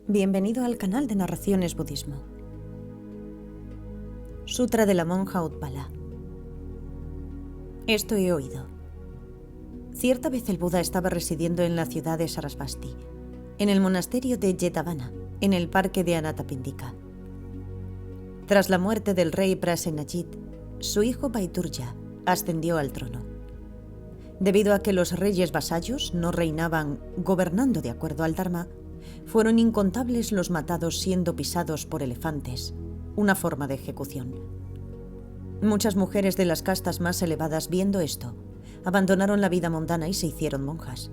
Bienvenido al canal de Narraciones Budismo. Sutra de la monja Utpala. Esto he oído. Cierta vez el Buda estaba residiendo en la ciudad de Sarasvati, en el monasterio de Jetavana, en el parque de Anathapindika. Tras la muerte del rey Prasenajit, su hijo Baiturja ascendió al trono. Debido a que los reyes vasallos no reinaban gobernando de acuerdo al Dharma, fueron incontables los matados siendo pisados por elefantes, una forma de ejecución. Muchas mujeres de las castas más elevadas, viendo esto, abandonaron la vida mundana y se hicieron monjas.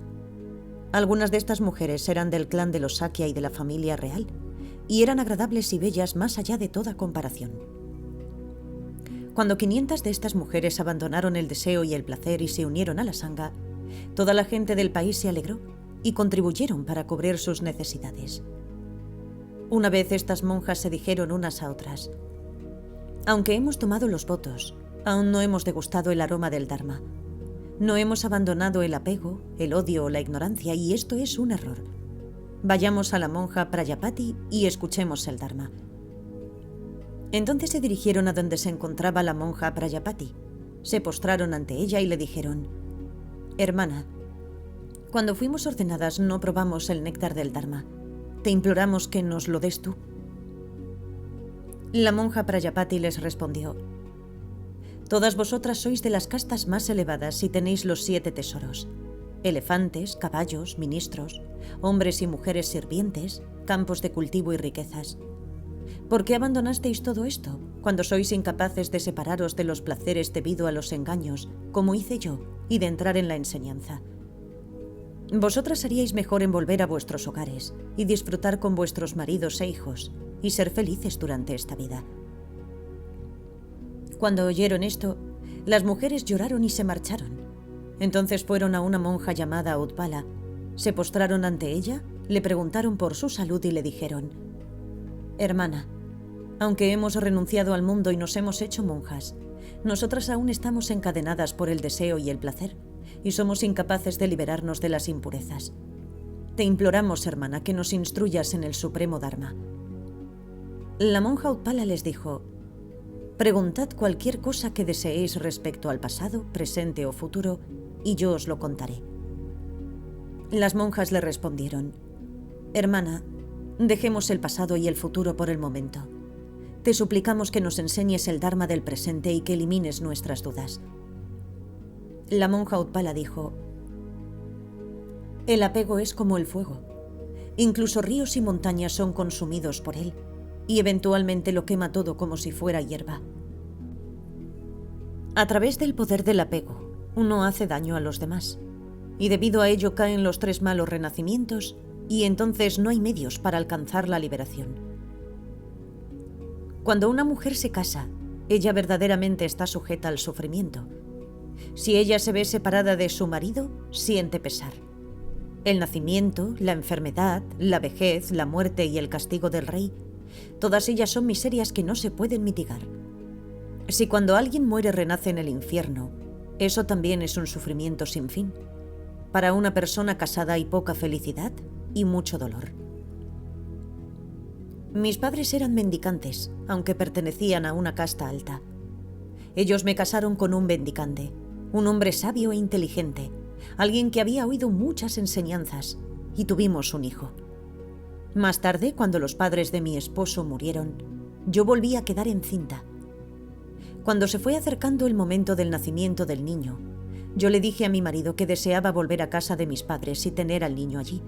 Algunas de estas mujeres eran del clan de los Sakya y de la familia real, y eran agradables y bellas más allá de toda comparación. Cuando 500 de estas mujeres abandonaron el deseo y el placer y se unieron a la Sangha, toda la gente del país se alegró y contribuyeron para cubrir sus necesidades. Una vez estas monjas se dijeron unas a otras: aunque hemos tomado los votos, aún no hemos degustado el aroma del Dharma. No hemos abandonado el apego, el odio o la ignorancia, y esto es un error. Vayamos a la monja Prayapati y escuchemos el Dharma. Entonces se dirigieron a donde se encontraba la monja Prayapati. Se postraron ante ella y le dijeron: hermana, cuando fuimos ordenadas no probamos el néctar del Dharma. Te imploramos que nos lo des tú. La monja Prayapati les respondió: todas vosotras sois de las castas más elevadas y tenéis los 7 tesoros: elefantes, caballos, ministros, hombres y mujeres sirvientes, campos de cultivo y riquezas. ¿Por qué abandonasteis todo esto cuando sois incapaces de separaros de los placeres debido a los engaños, como hice yo, y de entrar en la enseñanza? Vosotras haríais mejor en volver a vuestros hogares y disfrutar con vuestros maridos e hijos y ser felices durante esta vida. Cuando oyeron esto, las mujeres lloraron y se marcharon. Entonces fueron a una monja llamada Utpala, se postraron ante ella, le preguntaron por su salud y le dijeron: hermana, aunque hemos renunciado al mundo y nos hemos hecho monjas, nosotras aún estamos encadenadas por el deseo y el placer, y somos incapaces de liberarnos de las impurezas. Te imploramos, hermana, que nos instruyas en el supremo Dharma. La monja Utpala les dijo: preguntad cualquier cosa que deseéis respecto al pasado, presente o futuro, y yo os lo contaré. Las monjas le respondieron: hermana, dejemos el pasado y el futuro por el momento. Te suplicamos que nos enseñes el Dharma del presente y que elimines nuestras dudas. La monja Utpala dijo: el apego es como el fuego. Incluso ríos y montañas son consumidos por él, y eventualmente lo quema todo como si fuera hierba. A través del poder del apego, uno hace daño a los demás, y debido a ello caen los 3 malos renacimientos, y entonces no hay medios para alcanzar la liberación. Cuando una mujer se casa, ella verdaderamente está sujeta al sufrimiento. Si ella se ve separada de su marido, siente pesar. El nacimiento, la enfermedad, la vejez, la muerte y el castigo del rey, todas ellas son miserias que no se pueden mitigar. Si cuando alguien muere renace en el infierno, eso también es un sufrimiento sin fin. Para una persona casada hay poca felicidad y mucho dolor. Mis padres eran mendicantes, aunque pertenecían a una casta alta. Ellos me casaron con un mendicante, un hombre sabio e inteligente, alguien que había oído muchas enseñanzas, y tuvimos un hijo. Más tarde, cuando los padres de mi esposo murieron, yo volví a quedar encinta. Cuando se fue acercando el momento del nacimiento del niño, yo le dije a mi marido que deseaba volver a casa de mis padres y tener al niño allí.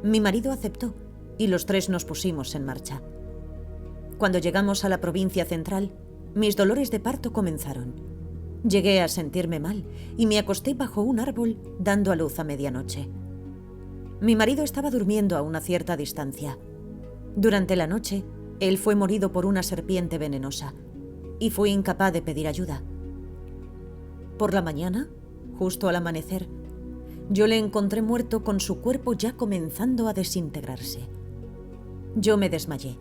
Mi marido aceptó, y los 3 nos pusimos en marcha. Cuando llegamos a la provincia central, mis dolores de parto comenzaron. Llegué a sentirme mal y me acosté bajo un árbol dando a luz a medianoche. Mi marido estaba durmiendo a una cierta distancia. Durante la noche, él fue morido por una serpiente venenosa y fui incapaz de pedir ayuda. Por la mañana, justo al amanecer, yo le encontré muerto con su cuerpo ya comenzando a desintegrarse. Yo me desmayé,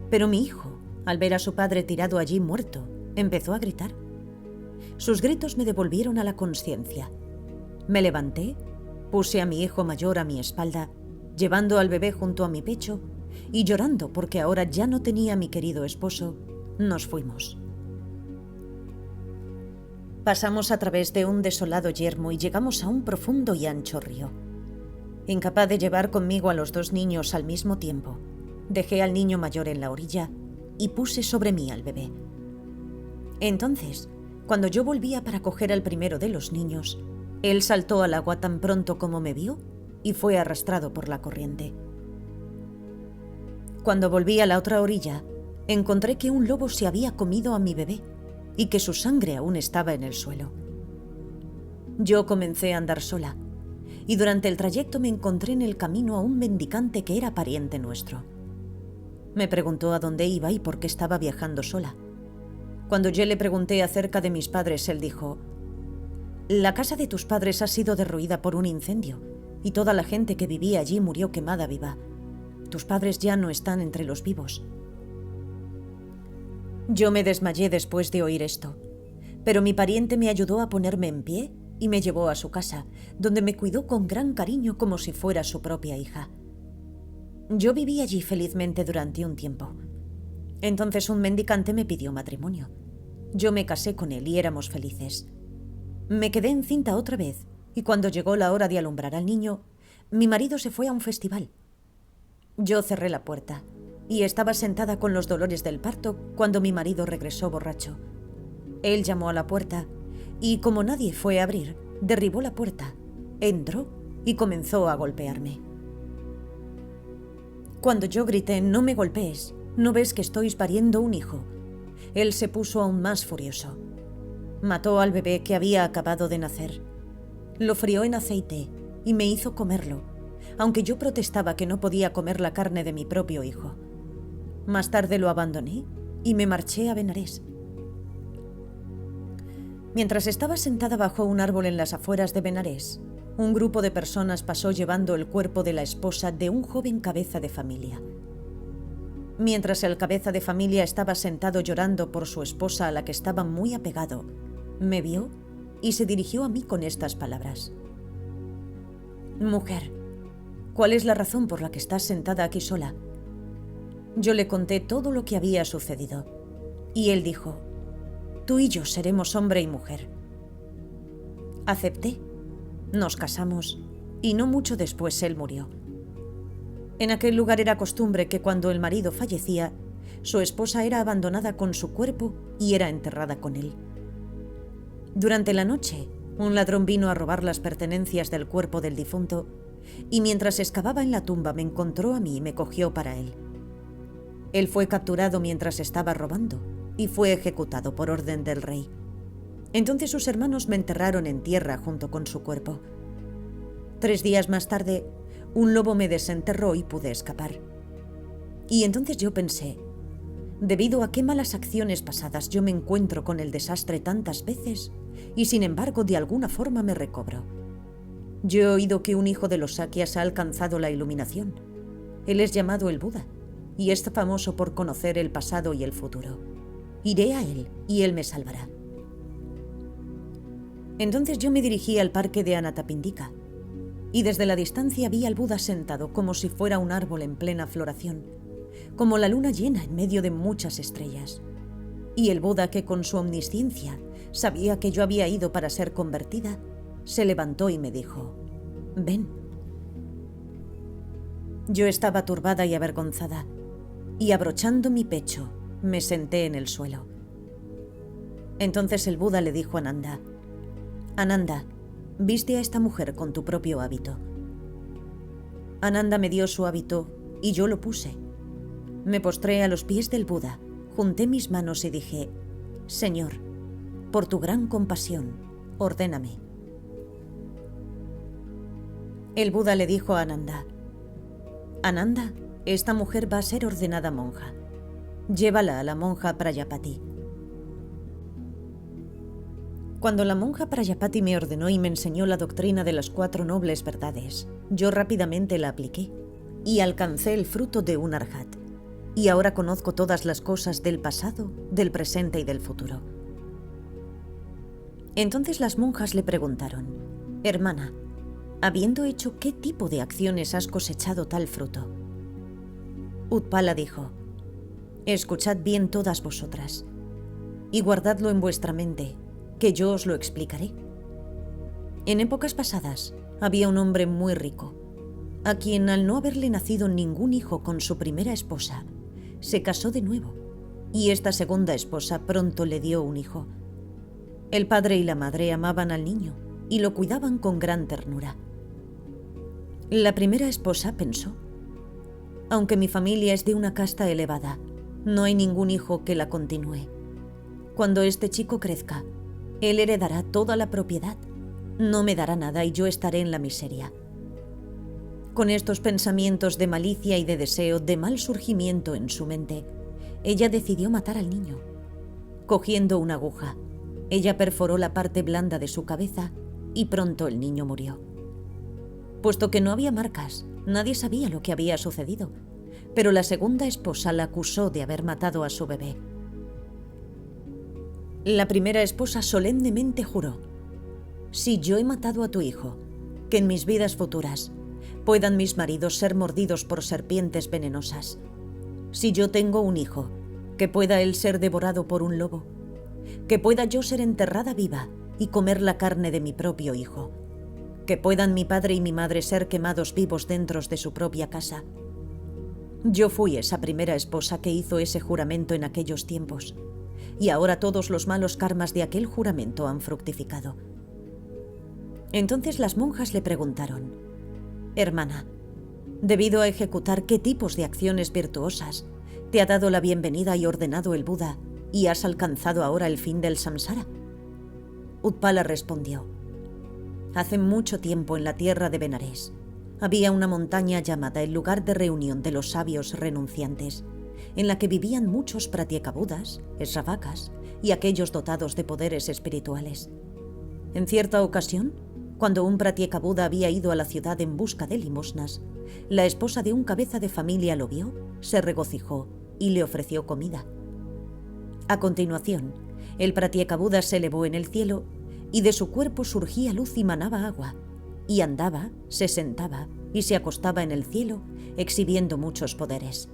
pero mi hijo, al ver a su padre tirado allí muerto, empezó a gritar. Sus gritos me devolvieron a la consciencia. Me levanté, puse a mi hijo mayor a mi espalda, llevando al bebé junto a mi pecho, y llorando porque ahora ya no tenía a mi querido esposo, nos fuimos. Pasamos a través de un desolado yermo y llegamos a un profundo y ancho río. Incapaz de llevar conmigo a los 2 niños al mismo tiempo, dejé al niño mayor en la orilla y puse sobre mí al bebé. Entonces, cuando yo volvía para coger al primero de los niños, él saltó al agua tan pronto como me vio y fue arrastrado por la corriente. Cuando volví a la otra orilla, encontré que un lobo se había comido a mi bebé y que su sangre aún estaba en el suelo. Yo comencé a andar sola, y durante el trayecto me encontré en el camino a un mendicante que era pariente nuestro. Me preguntó a dónde iba y por qué estaba viajando sola. Cuando yo le pregunté acerca de mis padres, él dijo: «La casa de tus padres ha sido derruida por un incendio, y toda la gente que vivía allí murió quemada viva. Tus padres ya no están entre los vivos». Yo me desmayé después de oír esto, pero mi pariente me ayudó a ponerme en pie y me llevó a su casa, donde me cuidó con gran cariño como si fuera su propia hija. Yo viví allí felizmente durante un tiempo. Entonces un mendicante me pidió matrimonio. Yo me casé con él y éramos felices. Me quedé encinta otra vez, y cuando llegó la hora de alumbrar al niño, mi marido se fue a un festival. Yo cerré la puerta y estaba sentada con los dolores del parto cuando mi marido regresó borracho. Él llamó a la puerta y, como nadie fue a abrir, derribó la puerta, entró y comenzó a golpearme. Cuando yo grité: «No me golpees, ¿no ves que estoy pariendo un hijo?», él se puso aún más furioso. Mató al bebé que había acabado de nacer. Lo frió en aceite y me hizo comerlo, aunque yo protestaba que no podía comer la carne de mi propio hijo. Más tarde lo abandoné y me marché a Benarés. Mientras estaba sentada bajo un árbol en las afueras de Benarés, un grupo de personas pasó llevando el cuerpo de la esposa de un joven cabeza de familia. Mientras el cabeza de familia estaba sentado llorando por su esposa a la que estaba muy apegado, me vio y se dirigió a mí con estas palabras: «Mujer, ¿cuál es la razón por la que estás sentada aquí sola?». Yo le conté todo lo que había sucedido, y él dijo: «Tú y yo seremos hombre y mujer». Acepté, nos casamos, y no mucho después él murió. En aquel lugar era costumbre que cuando el marido fallecía, su esposa era abandonada con su cuerpo y era enterrada con él. Durante la noche, un ladrón vino a robar las pertenencias del cuerpo del difunto, y mientras excavaba en la tumba me encontró a mí y me cogió para él. Él fue capturado mientras estaba robando y fue ejecutado por orden del rey. Entonces sus hermanos me enterraron en tierra junto con su cuerpo. 3 días más tarde, un lobo me desenterró y pude escapar. Y entonces yo pensé: debido a qué malas acciones pasadas yo me encuentro con el desastre tantas veces, y sin embargo de alguna forma me recobro. Yo he oído que un hijo de los Sakyas ha alcanzado la iluminación. Él es llamado el Buda, y es famoso por conocer el pasado y el futuro. Iré a él y él me salvará. Entonces yo me dirigí al parque de Anathapindika, y desde la distancia vi al Buda sentado como si fuera un árbol en plena floración, como la luna llena en medio de muchas estrellas. Y el Buda, que con su omnisciencia sabía que yo había ido para ser convertida, se levantó y me dijo: «Ven». Yo estaba turbada y avergonzada, y abrochando mi pecho, me senté en el suelo. Entonces el Buda le dijo a Ananda: «Ananda, viste a esta mujer con tu propio hábito». Ananda me dio su hábito y yo lo puse. Me postré a los pies del Buda, junté mis manos y dije: «Señor, por tu gran compasión, ordéname». El Buda le dijo a Ananda: «Ananda, esta mujer va a ser ordenada monja. Llévala a la monja Prayapati». Cuando la monja Prayapati me ordenó y me enseñó la doctrina de las 4 nobles verdades, yo rápidamente la apliqué y alcancé el fruto de un arhat. Y ahora conozco todas las cosas del pasado, del presente y del futuro. Entonces las monjas le preguntaron: «Hermana, habiendo hecho qué tipo de acciones has cosechado tal fruto». Utpala dijo: «Escuchad bien todas vosotras, y guardadlo en vuestra mente, que yo os lo explicaré. En épocas pasadas había un hombre muy rico, a quien, al no haberle nacido ningún hijo con su primera esposa, se casó de nuevo, y esta segunda esposa pronto le dio un hijo. El padre y la madre amaban al niño y lo cuidaban con gran ternura. La primera esposa pensó: aunque mi familia es de una casta elevada, no hay ningún hijo que la continúe. Cuando este chico crezca, él heredará toda la propiedad, no me dará nada y yo estaré en la miseria. Con estos pensamientos de malicia y de deseo de mal surgimiento en su mente, ella decidió matar al niño. Cogiendo una aguja, ella perforó la parte blanda de su cabeza y pronto el niño murió. Puesto que no había marcas, nadie sabía lo que había sucedido, pero la segunda esposa la acusó de haber matado a su bebé. La primera esposa solemnemente juró: si yo he matado a tu hijo, que en mis vidas futuras puedan mis maridos ser mordidos por serpientes venenosas. Si yo tengo un hijo, que pueda él ser devorado por un lobo, que pueda yo ser enterrada viva y comer la carne de mi propio hijo, que puedan mi padre y mi madre ser quemados vivos dentro de su propia casa. Yo fui esa primera esposa que hizo ese juramento en aquellos tiempos, y ahora todos los malos karmas de aquel juramento han fructificado. Entonces las monjas le preguntaron: hermana, debido a ejecutar qué tipos de acciones virtuosas te ha dado la bienvenida y ordenado el Buda y has alcanzado ahora el fin del samsara. Utpala respondió: hace mucho tiempo en la tierra de Benares había una montaña llamada el lugar de reunión de los sabios renunciantes, en la que vivían muchos pratyekabudas, sravakas y aquellos dotados de poderes espirituales. En cierta ocasión, cuando un pratyekabuda había ido a la ciudad en busca de limosnas, la esposa de un cabeza de familia lo vio, se regocijó y le ofreció comida. A continuación, el pratyekabuda se elevó en el cielo y de su cuerpo surgía luz y manaba agua, y andaba, se sentaba y se acostaba en el cielo, exhibiendo muchos poderes.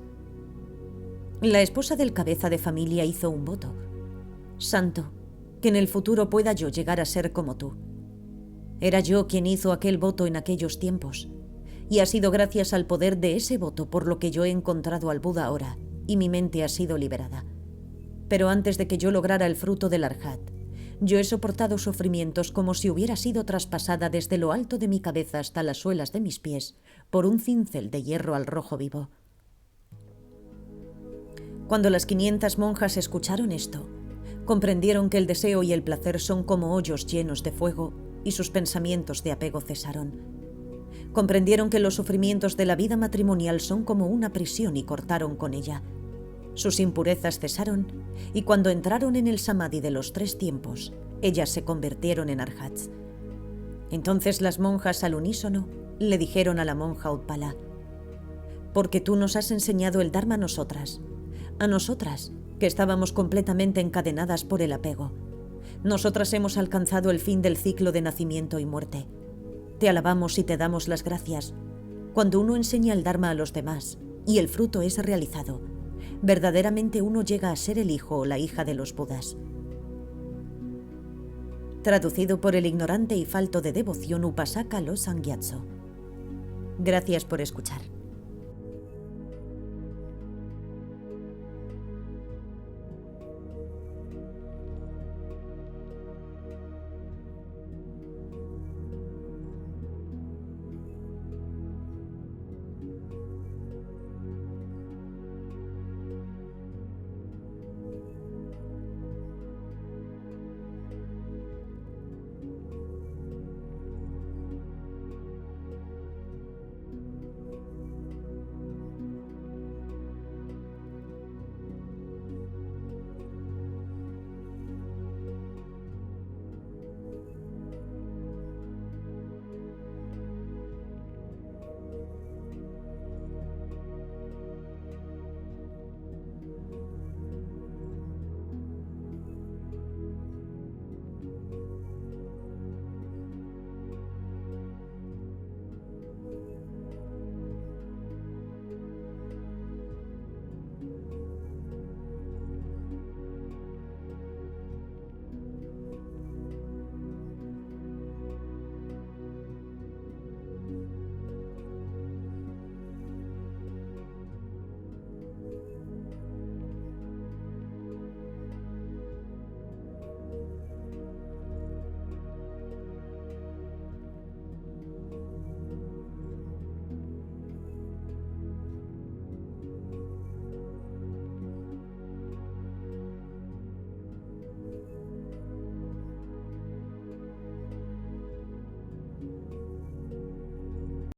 La esposa del cabeza de familia hizo un voto: santo, que en el futuro pueda yo llegar a ser como tú. Era yo quien hizo aquel voto en aquellos tiempos, y ha sido gracias al poder de ese voto por lo que yo he encontrado al Buda ahora, y mi mente ha sido liberada. Pero antes de que yo lograra el fruto del Arhat, yo he soportado sufrimientos como si hubiera sido traspasada desde lo alto de mi cabeza hasta las suelas de mis pies por un cincel de hierro al rojo vivo. Cuando las 500 monjas escucharon esto, comprendieron que el deseo y el placer son como hoyos llenos de fuego, y sus pensamientos de apego cesaron. Comprendieron que los sufrimientos de la vida matrimonial son como una prisión y cortaron con ella. Sus impurezas cesaron, y cuando entraron en el samadhi de los 3 tiempos, ellas se convirtieron en arhats. Entonces las monjas al unísono le dijeron a la monja Utpala: porque tú nos has enseñado el Dharma a nosotras, que estábamos completamente encadenadas por el apego. Nosotras hemos alcanzado el fin del ciclo de nacimiento y muerte. Te alabamos y te damos las gracias. Cuando uno enseña el Dharma a los demás y el fruto es realizado, verdaderamente uno llega a ser el hijo o la hija de los Budas. Traducido por el ignorante y falto de devoción Upasaka Lo Sangyatso. Gracias por escuchar.